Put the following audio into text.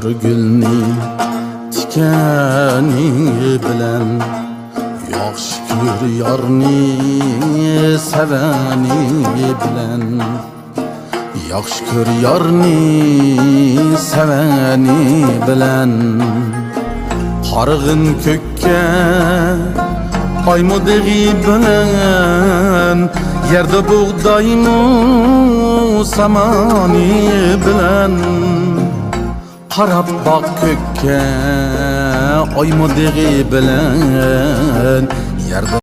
şükür gülni tikani bilen, yaxshi ko'r yorni sevani bilen, yaxshi ko'r yorni sevani bilen. Qarg'in ko'kka aymudigi bilen, yerde buğdaymu samani bilen. Qarab bak ko'kka aymudigi bilen, yerde